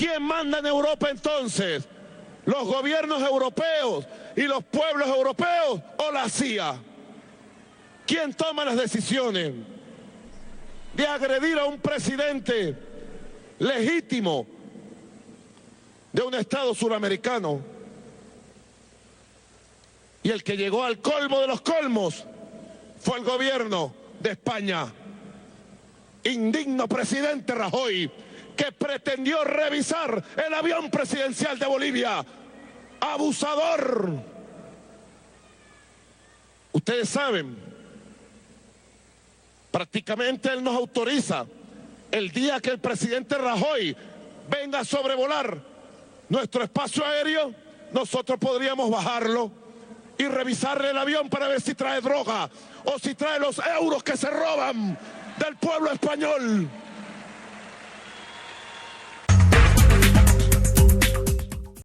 ¿Quién manda en Europa entonces? ¿Los gobiernos europeos y los pueblos europeos o la CIA? ¿Quién toma las decisiones de agredir a un presidente legítimo de un estado suramericano? Y el que llegó al colmo de los colmos fue el gobierno de España. Indigno presidente Rajoy, que pretendió revisar el avión presidencial de Bolivia. Abusador. Ustedes saben, prácticamente él nos autoriza. El día que el presidente Rajoy venga a sobrevolar nuestro espacio aéreo, nosotros podríamos bajarlo y revisarle el avión para ver si trae droga o si trae los euros que se roban del pueblo español.